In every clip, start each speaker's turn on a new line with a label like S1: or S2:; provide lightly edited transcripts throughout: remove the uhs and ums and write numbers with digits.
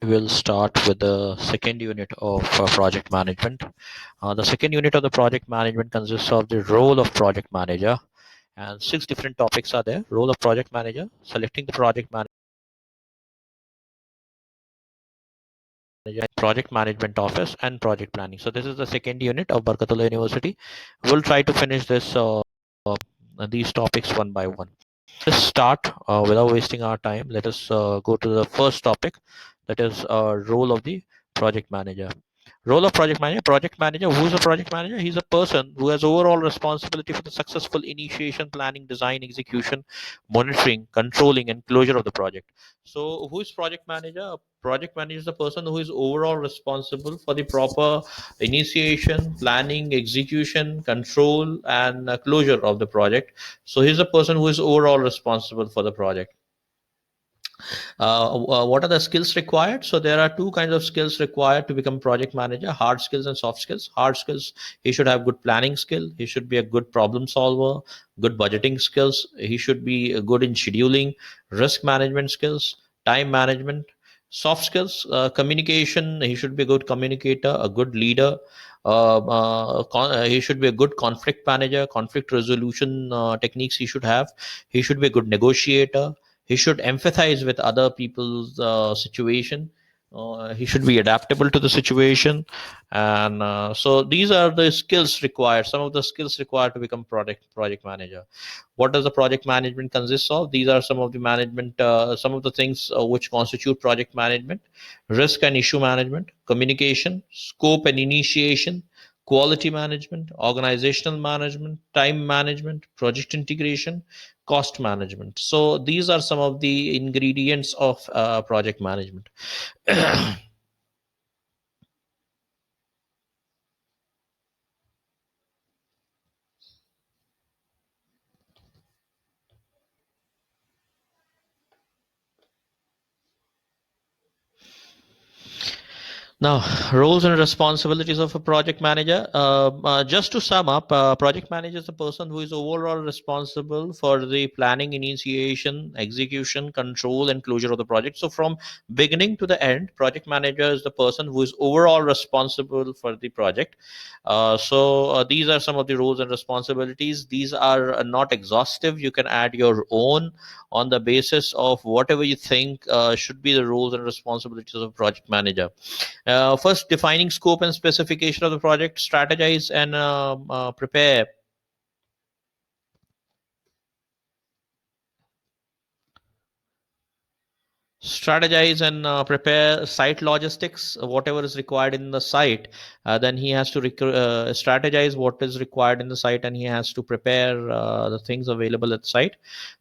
S1: We'll start with the second unit of project management. The second unit of the project management consists of the role of project manager, and 6 different topics are there. Role of project manager, selecting the project manager, project management office, and project planning. So this is the second unit of Barkatullah University. We'll try to finish these topics one by one. Let's start without wasting our time. Let us go to the first topic, that is role of the project manager. Role of project manager. Project manager. Who is a project manager? He's a person who has overall responsibility for the successful initiation, planning, design, execution, monitoring, controlling, and closure of the project. So, who is project manager? A project manager is the person who is overall responsible for the proper initiation, planning, execution, control, and closure of the project. So, he's the person who is overall responsible for the project. What are the skills required? So there are two kinds of skills required to become project manager: hard skills and soft skills. Hard skills, he should have good planning skill, he should be a good problem solver, good budgeting skills, he should be good in scheduling, risk management skills, time management. Soft skills, communication, he should be a good communicator, a good leader. He should be a good conflict manager, conflict resolution techniques he should have. He should be a good negotiator. He should empathize with other people's situation. He should be adaptable to the situation. And so these are the skills required, some of the skills required to become project manager. What does the project management consist of? These are some of the management, some of the things which constitute project management: risk and issue management, communication, scope and initiation, quality management, organizational management, time management, project integration, cost management. So these are some of the ingredients of project management. Now, roles and responsibilities of a project manager. Just to sum up, project manager is a person who is overall responsible for the planning, initiation, execution, control, and closure of the project. So, from beginning to the end, project manager is the person who is overall responsible for the project. These are some of the roles and responsibilities. These are not exhaustive. You can add your own on the basis of whatever you think should be the roles and responsibilities of a project manager. First, defining scope and specification of the project, strategize and prepare. Strategize and prepare site logistics, whatever is required in the site. Then he has to strategize what is required in the site, and he has to prepare the things available at the site.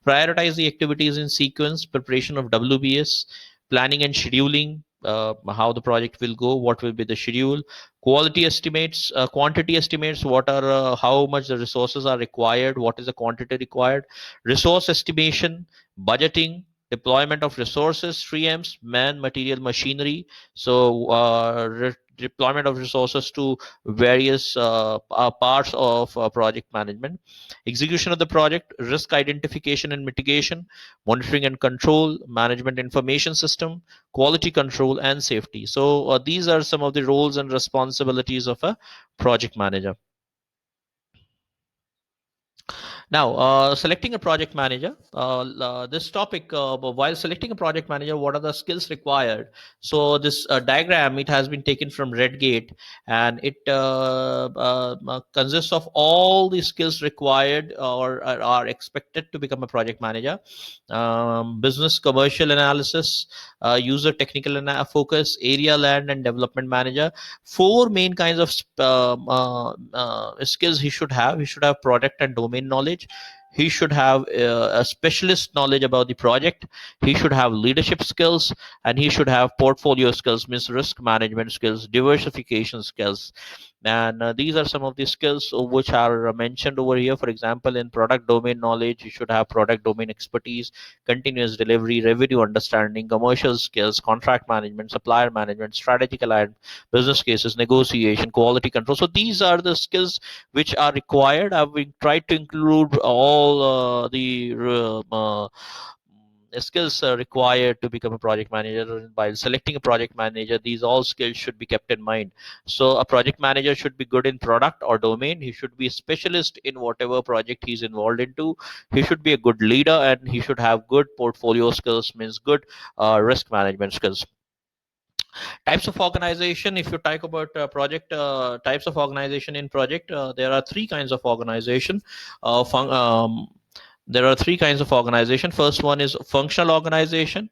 S1: Prioritize the activities in sequence: preparation of WBS, planning and scheduling, how the project will go, what will be the schedule. Quality estimates, quantity estimates, what are how much the resources are required, what is the quantity required. Resource estimation, budgeting, deployment of resources, 3Ms: man, material, machinery. So deployment of resources to various parts of project management. Execution of the project, risk identification and mitigation, monitoring and control, management information system, quality control, and safety. So these are some of the roles and responsibilities of a project manager. Now, selecting a project manager. This topic, while selecting a project manager, what are the skills required? So this diagram, it has been taken from Redgate, and it consists of all the skills required or are expected to become a project manager. Business commercial analysis, user technical focus, area land and development manager. Four main kinds of skills he should have. He should have product and domain knowledge. He should have a specialist knowledge about the project. He should have leadership skills, and he should have portfolio skills, means risk management skills, diversification skills. And these are some of the skills which are mentioned over here. For example, in product domain knowledge, you should have product domain expertise, continuous delivery, revenue understanding, commercial skills, contract management, supplier management, strategic alignment, business cases, negotiation, quality control. So these are the skills which are required. I've tried to include all the skills required to become a project manager. While selecting a project manager, these all skills should be kept in mind. So a project manager should be good in product or domain. He should be a specialist in whatever project he's involved into. He should be a good leader, and he should have good portfolio skills, means good risk management skills. Types of organization, if you talk about project types of organization in project, there are three kinds of organization. There are three kinds of organization. First one is functional organization,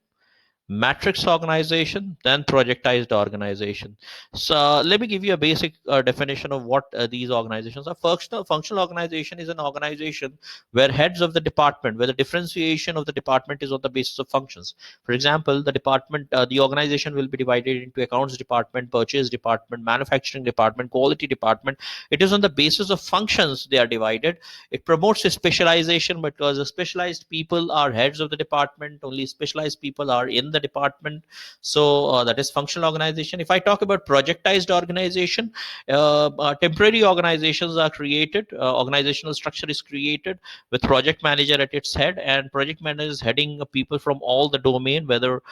S1: matrix organization, then projectized organization. So let me give you a basic definition of what these organizations are. Functional organization is an organization where heads of the department, where the differentiation of the department is on the basis of functions. For example, the organization will be divided into accounts department, purchase department, manufacturing department, quality department. It is on the basis of functions they are divided. It promotes a specialization because the specialized people are heads of the department. Only specialized people are in the department. So that is functional organization. If I talk about projectized organization, temporary organizations are created. Organizational structure is created with project manager at its head, and project manager is heading people from all the domain. Whether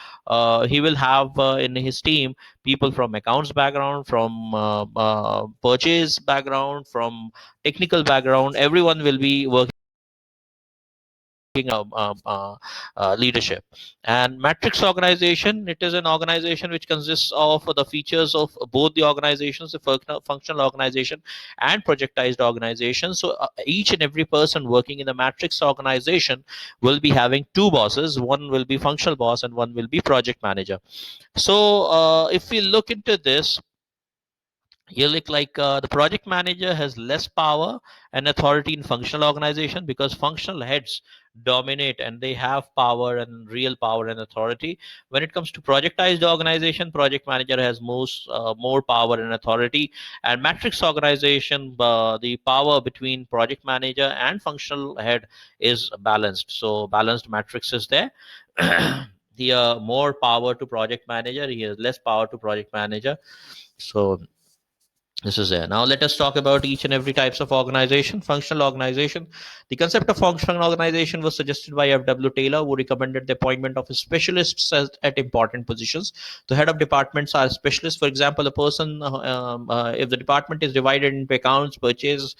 S1: he will have in his team people from accounts background, from purchase background, from technical background. Everyone will be working leadership. And matrix organization, it is an organization which consists of the features of both the organizations, the functional organization and projectized organization. So each and every person working in the matrix organization will be having two bosses. One will be functional boss and one will be project manager. So if we look into this, you look like the project manager has less power and authority in functional organization, because functional heads dominate and they have power and real power and authority. When it comes to projectized organization, project manager has more power and authority. And matrix organization, the power between project manager and functional head is balanced. So balanced matrix is there. Here more power to project manager, he has less power to project manager. So this is there. Now let us talk about each and every types of organization. Functional organization. The concept of functional organization was suggested by F.W. Taylor, who recommended the appointment of specialists at important positions. The head of departments are specialists. For example, a person, if the department is divided into accounts, purchase,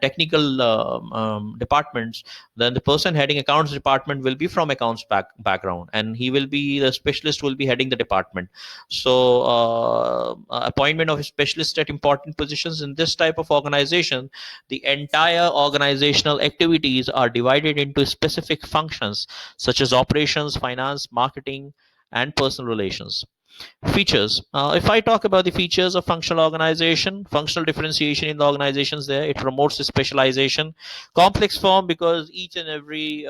S1: technical departments, then the person heading accounts department will be from accounts background, and he will be the specialist will be heading the department. So appointment of a specialist at important positions in this type of organization, the entire organizational activities are divided into specific functions such as operations, finance, marketing, and personal relations. Features. If I talk about the features of functional organization, functional differentiation in the organizations, there it promotes specialization. Complex form, because each and every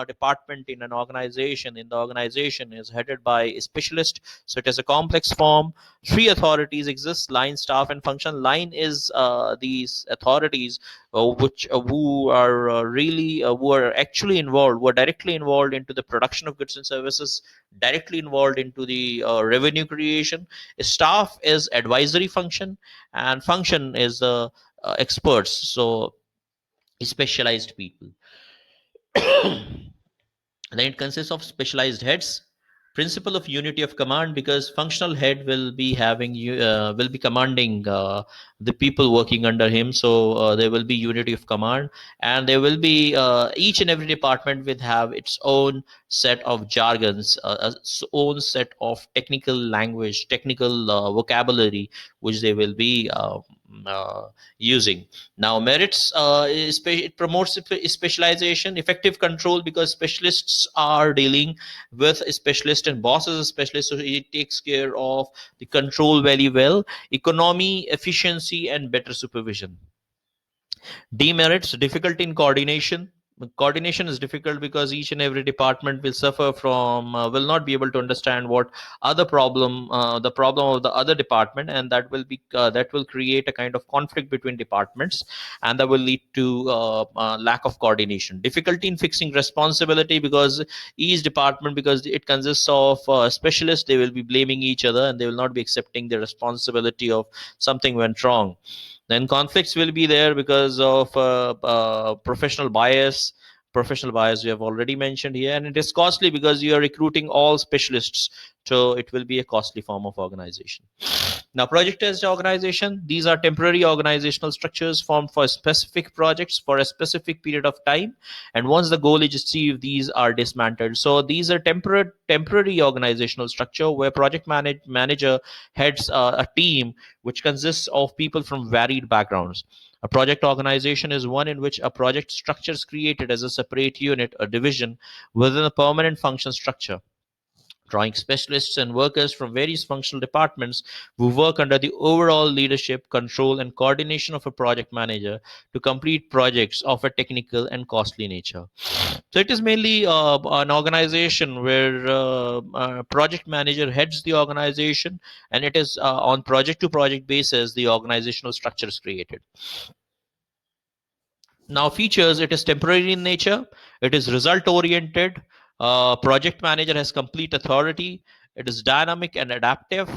S1: department in an organization, is headed by a specialist, so it is a complex form. Three authorities exist: line, staff, and function. Line is these authorities which who are actually involved, who are directly involved into the production of goods and services, directly involved into the revenue creation. Staff is advisory function, and function is experts, so specialized people. Then it consists of specialized heads. Principle of unity of command, because functional head will be having will be commanding the people working under him, so there will be unity of command. And there will be each and every department will have its own set of jargons, its own set of technical language, technical vocabulary, which they will be uh, using. Now merits, it promotes specialization. Effective control, because specialists are dealing with a specialist and boss is a specialist, so it takes care of the control very well. Economy, efficiency, and better supervision. Demerits: difficulty in coordination. Coordination is difficult because each and every department will suffer from will not be able to understand what the problem of the other department, and that will create a kind of conflict between departments, and that will lead to lack of coordination. Difficulty in fixing responsibility, because each department, because it consists of specialists, they will be blaming each other and they will not be accepting the responsibility of something went wrong. Then conflicts will be there because of professional bias, professional bias we have already mentioned here, and it is costly because you are recruiting all specialists, so it will be a costly form of organization. Now, project-based organization, these are temporary organizational structures formed for specific projects for a specific period of time, and once the goal is achieved, these are dismantled. So these are temporary organizational structure where manager heads a team which consists of people from varied backgrounds. A project organization is one in which a project structure is created as a separate unit or division within a permanent function structure, drawing specialists and workers from various functional departments who work under the overall leadership, control, and coordination of a project manager to complete projects of a technical and costly nature. So it is mainly an organization where project manager heads the organization, and it is on project to project basis the organizational structure is created. Now, features, it is temporary in nature, it is result oriented, project manager has complete authority, it is dynamic and adaptive,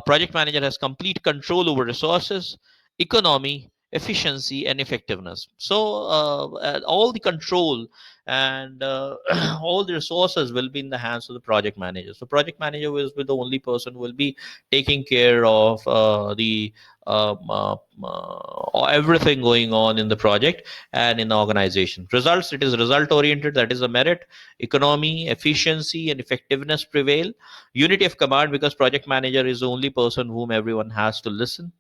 S1: project manager has complete control over resources, economy, efficiency, and effectiveness. So all the control and all the resources will be in the hands of the project manager. So project manager will be the only person who will be taking care of the everything going on in the project and in the organization. Results, it is result oriented, that is a merit, economy, efficiency, and effectiveness prevail. Unity of command, because project manager is the only person whom everyone has to listen.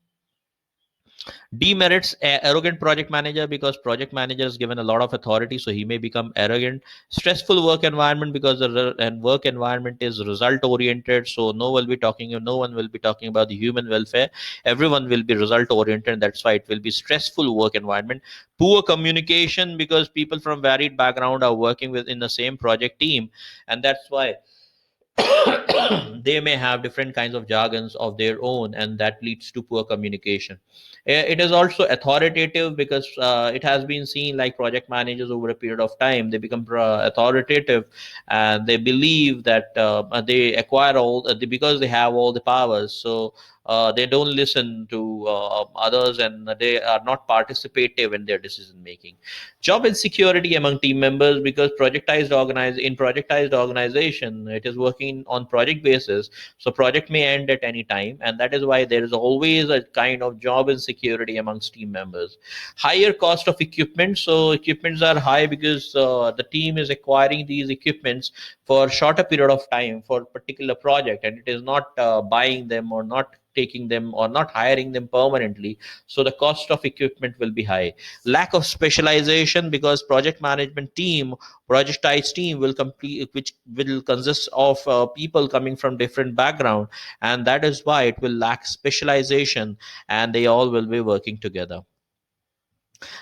S1: Demerits arrogant project manager, because project manager is given a lot of authority, so he may become arrogant. Stressful work environment, because and work environment is result oriented, so no one will be talking about the human welfare, everyone will be result oriented, that's why it will be stressful work environment. Poor communication, because people from varied background are working within the same project team, and that's why they may have different kinds of jargons of their own, and that leads to poor communication. It is also authoritative, because it has been seen like project managers over a period of time, they become authoritative, and they believe that they acquire because they have all the powers, so they don't listen to others, and they are not participative in their decision making. Job insecurity among team members, because projectized organization, it is working on project basis, so project may end at any time, and that is why there is always a kind of job insecurity amongst team members. Higher cost of equipment, so equipments are high because the team is acquiring these equipments for shorter period of time for particular project, and it is not buying them or not taking them or not hiring them permanently, so the cost of equipment will be high. Lack of specialization, because projectized team will complete, which will consist of people coming from different background, and that is why it will lack specialization, and they all will be working together.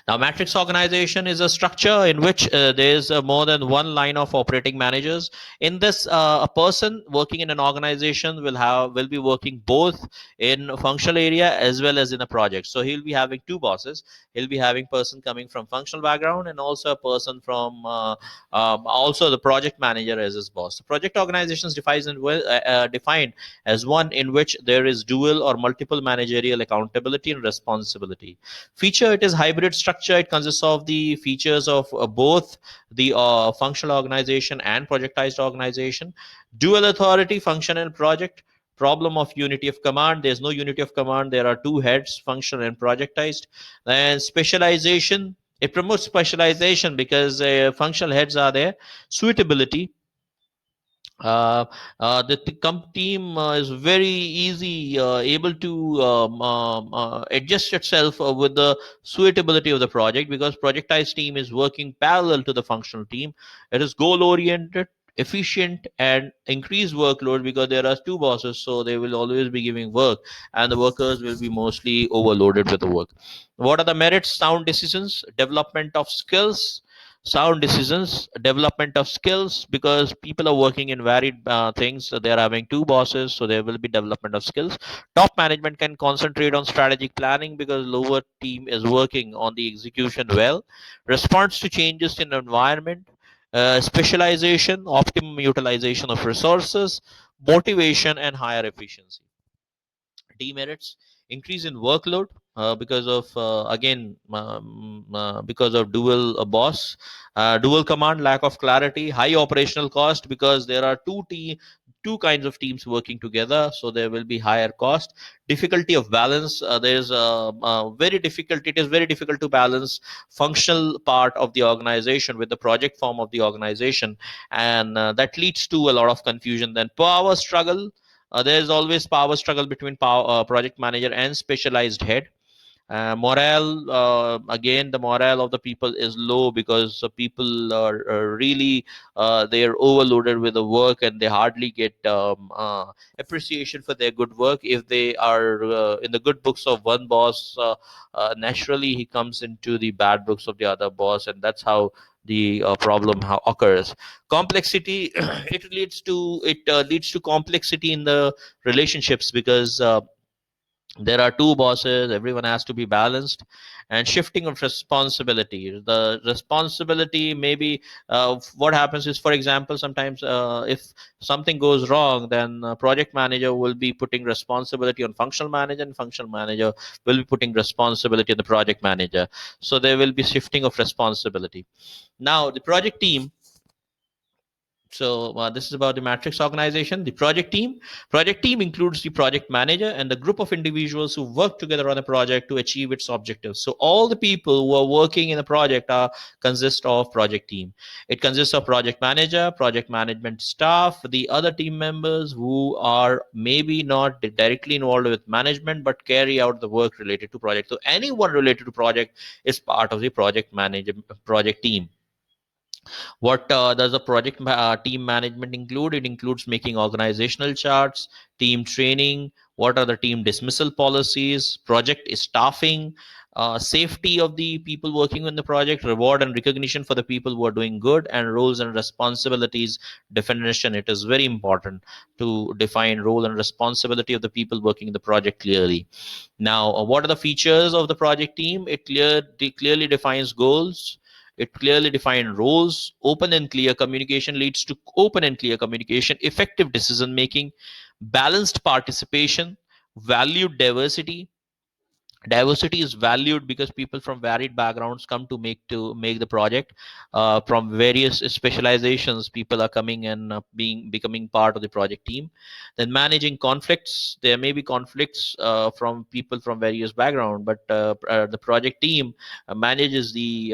S1: Now, matrix organization is a structure in which there is more than one line of operating managers. In this, a person working in an organization will be working both in a functional area as well as in a project. So he'll be having two bosses. He'll be having person coming from functional background, and also a person from also the project manager as his boss. The project organization is defined as one in which there is dual or multiple managerial accountability and responsibility. Feature, it is hybrid structure, it consists of the features of both the functional organization and projectized organization. Dual authority, function and project. Problem of unity of command, there's no unity of command, there are two heads, functional and projectized. And specialization, it promotes specialization because functional heads are there. Suitability, uh, the team is very easy able to adjust itself with the suitability of the project, because projectized team is working parallel to the functional team. It is goal oriented, efficient, and increased workload, because there are two bosses, so they will always be giving work, and the workers will be mostly overloaded with the work. What are the merits? Sound decisions, development of skills, sound decisions, development of skills, because people are working in varied things, so they're having two bosses, so there will be development of skills. Top management can concentrate on strategic planning, because lower team is working on the execution well. Response to changes in environment, specialization, optimum utilization of resources, motivation, and higher efficiency. demerits, increase in workload because of because of dual boss, dual command, lack of clarity, high operational cost because there are two kinds of teams working together, so there will be higher cost, difficulty of balance. There's very difficult it is very difficult to balance functional part of the organization with the project form of the organization, and that leads to a lot of confusion. Then power struggle, there's always power struggle between project manager and specialized head. Morale, again, the morale of the people is low because people are really they're overloaded with the work, and they hardly get appreciation for their good work. If they are in the good books of one boss, naturally he comes into the bad books of the other boss, and that's how the problem occurs. Complexity, it leads to complexity in the relationships because there are two bosses, everyone has to be balanced, and shifting of responsibility. The responsibility maybe what happens is, for example, sometimes if something goes wrong, then project manager will be putting responsibility on functional manager, and functional manager will be putting responsibility on the project manager. So there will be shifting of responsibility. Now the project team, so this is about the matrix organization. The project team includes the project manager and the group of individuals who work together on a project to achieve its objectives. So all the people who are working in the project are consist of project team. It consists of project manager, project management staff, the other team members who are maybe not directly involved with management but carry out the work related to project. So anyone related to project is part of the project team. What does a project team management include? It includes making organizational charts, team training, what are the team dismissal policies, project staffing, safety of the people working on the project, reward and recognition for the people who are doing good, and roles and responsibilities definition. It is very important to define role and responsibility of the people working in the project clearly. Now, what are the features of the project team? It clearly defines goals, it clearly defines roles. Open and clear communication leads to open and clear communication, effective decision making, balanced participation, valued diversity. Diversity is valued because people from varied backgrounds come to make the project. From various specializations, people are coming and becoming part of the project team. Then managing conflicts, there may be conflicts from people from various background, but the project team manages the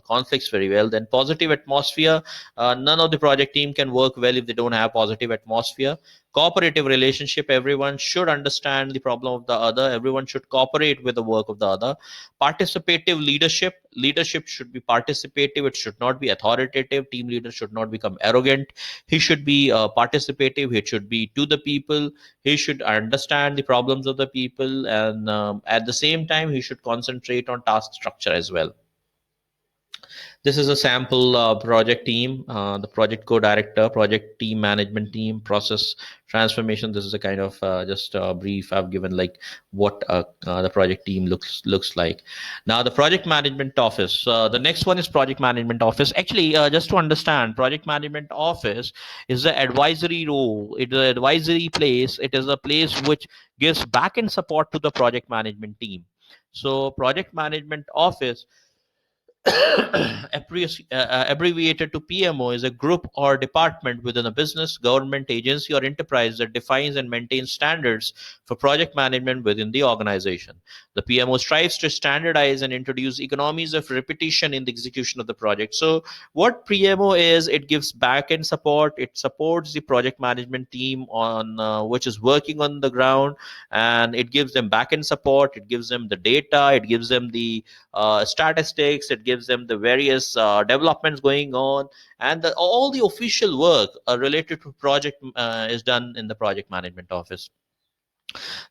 S1: conflicts very well. Then positive atmosphere, none of the project team can work well if they don't have positive atmosphere. Cooperative relationship, everyone should understand the problem of the other, everyone should cooperate with the work of the other. Participative leadership should be participative, it should not be authoritative. Team leader should not become arrogant, he should be participative, he should be to the people, he should understand the problems of the people, and at the same time he should concentrate on task structure as well. This is a sample project team, the project co-director, project team management team, process transformation. This is a kind of just a brief I've given, like what the project team looks like. Now, the project management office. The next one is project management office. Actually, just to understand, project management office is the advisory role. It is an advisory place. It is a place which gives back-end support to the project management team. So, project management office abbreviated to PMO, is a group or department within a business, government agency, or enterprise that defines and maintains standards for project management within the organization. The PMO strives to standardize and introduce economies of repetition in the execution of the project. So, what PMO is, it gives back end support, it supports the project management team on which is working on the ground, and it gives them back end support, it gives them the data, it gives them the statistics, it gives them the various developments going on, and all the official work related to project is done in the project management office.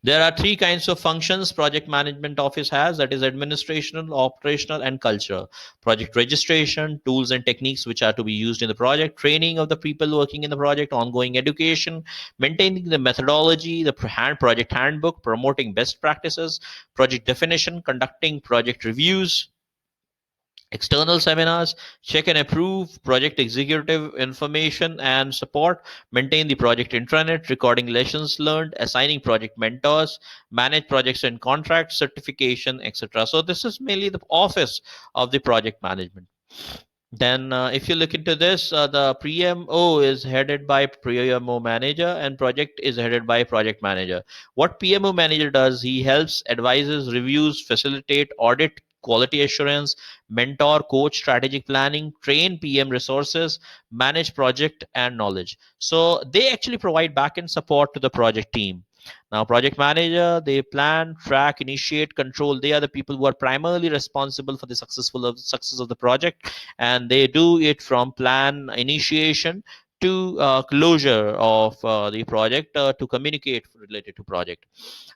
S1: There are three kinds of functions project management office has, that is administrational, operational, and culture. Project registration, tools and techniques which are to be used in the project, training of the people working in the project, ongoing education, maintaining the methodology, the project handbook, promoting best practices, project definition, conducting project reviews, External seminars, check and approve project executive information and support, maintain the project intranet, recording lessons learned, assigning project mentors, manage projects and contracts, certification, etc. So this is mainly the office of the project management. Then if you look into this, the PMO is headed by PMO manager and project is headed by project manager. What PMO manager does, he helps, advises, reviews, facilitate, audit, quality assurance, mentor, coach, strategic planning, train PM resources, manage project and knowledge. So they actually provide back-end support to the project team. Now, project manager, they plan, track, initiate, control. They are the people who are primarily responsible for the success of the project, and they do it from plan initiation to closure of the project to communicate related to project.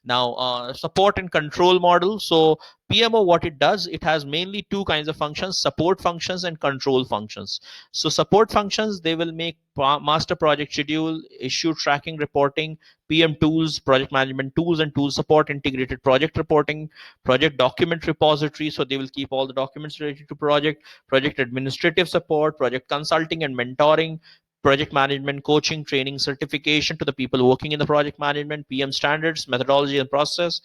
S1: Now, support and control model. So PMO, what it does, it has mainly two kinds of functions: support functions and control functions. So support functions, they will make master project schedule, issue tracking, reporting, PM tools, project management tools and tool support, integrated project reporting, project document repository. So they will keep all the documents related to project administrative support, project consulting and mentoring, project management coaching, training, certification to the people working in the project management, PM standards, methodology and process.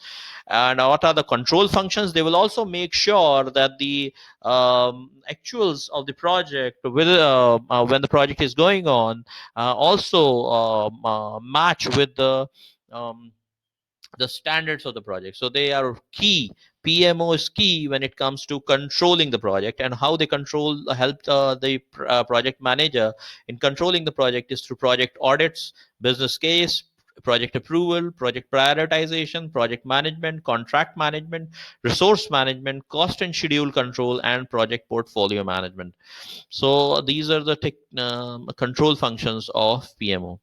S1: And what are the control functions? They will also make sure that the actuals of the project with when the project is going on also match with um, the standards of the project. So they are key. PMO is key when it comes to controlling the project, and how they control help the project manager in controlling the project is through project audits, business case, project approval, project prioritization, project management, contract management, resource management, cost and schedule control, and project portfolio management. So these are the control functions of PMO.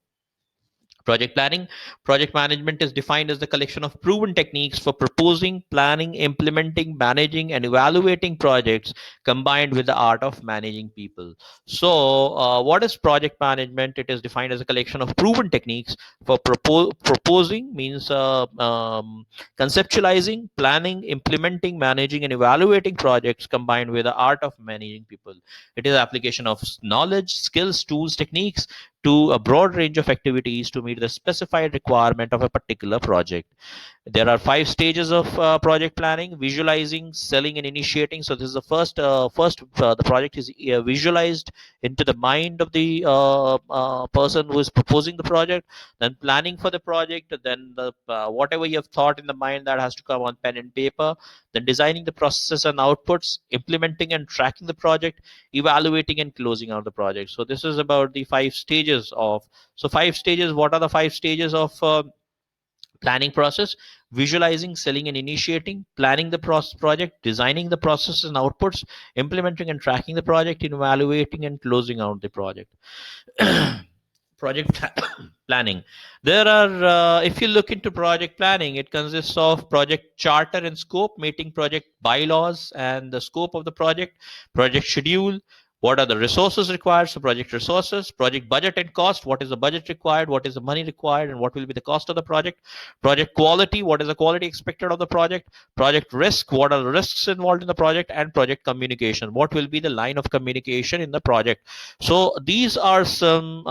S1: Project planning. Project management is defined as the collection of proven techniques for proposing, planning, implementing, managing, and evaluating projects combined with the art of managing people. So, what is project management? It is defined as a collection of proven techniques for proposing, means conceptualizing, planning, implementing, managing, and evaluating projects combined with the art of managing people. It is application of knowledge, skills, tools, techniques to a broad range of activities to meet the specified requirement of a particular project. There are 5 stages of project planning: visualizing, selling, and initiating. So this is the first the project is visualized into the mind of the person who is proposing the project. Then planning for the project, then whatever you have thought in the mind, that has to come on pen and paper. Then designing the processes and outputs, implementing and tracking the project, evaluating and closing out the project. So this is about the 5 stages of. So 5 stages, what are the 5 stages of planning process? Visualizing, selling and initiating, planning the project, designing the processes and outputs, implementing and tracking the project, evaluating and closing out the project. Project planning. There are, if you look into project planning, it consists of project charter and scope, meeting project bylaws and the scope of the project schedule, what are the resources required, so project resources, project budget and cost, what is the budget required, what is the money required, and what will be the cost of the project quality, what is the quality expected of the project risk, what are the risks involved in the project, and project communication, what will be the line of communication in the project. So these are some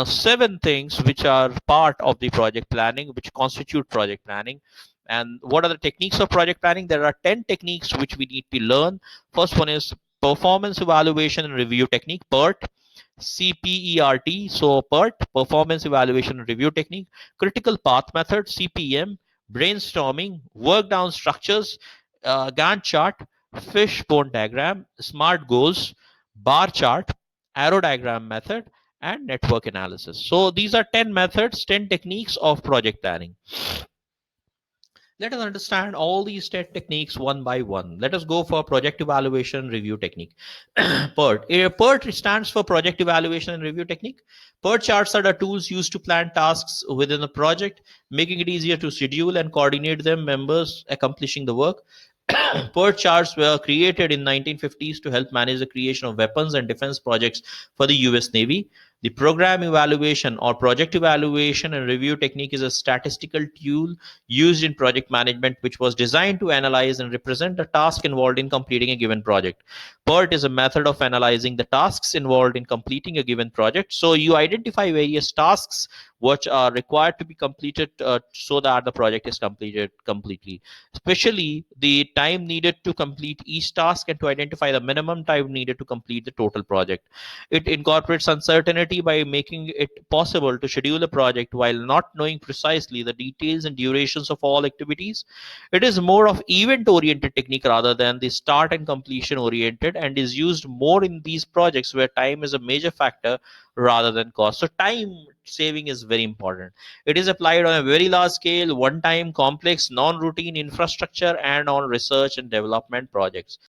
S1: 7 things which are part of the project planning, which constitute project planning. And what are the techniques of project planning? There are 10 techniques which we need to learn. First one is performance evaluation and review technique, PERT. CPERT, so PERT, performance evaluation and review technique. Critical path method, CPM. Brainstorming, work down structures, Gantt chart, fishbone diagram, SMART goals, bar chart, arrow diagram method, and network analysis. So these are 10 methods, 10 techniques of project planning. Let us understand all these 10 techniques one by one. Let us go for project evaluation review technique. PERT. PERT stands for project evaluation and review technique. PERT charts are the tools used to plan tasks within a project, making it easier to schedule and coordinate them members accomplishing the work. PERT charts were created in 1950s to help manage the creation of weapons and defense projects for the US Navy. The program evaluation or project evaluation and review technique is a statistical tool used in project management which was designed to analyze and represent the task involved in completing a given project. PERT is a method of analyzing the tasks involved in completing a given project. So you identify various tasks which are required to be completed so that the project is completed completely, especially the time needed to complete each task and to identify the minimum time needed to complete the total project. It incorporates uncertainty by making it possible to schedule a project while not knowing precisely the details and durations of all activities. It is more of event oriented technique rather than the start and completion oriented, and is used more in these projects where time is a major factor rather than cost. So time saving is very important. It is applied on a very large scale, one time, complex, non routine infrastructure and on research and development projects.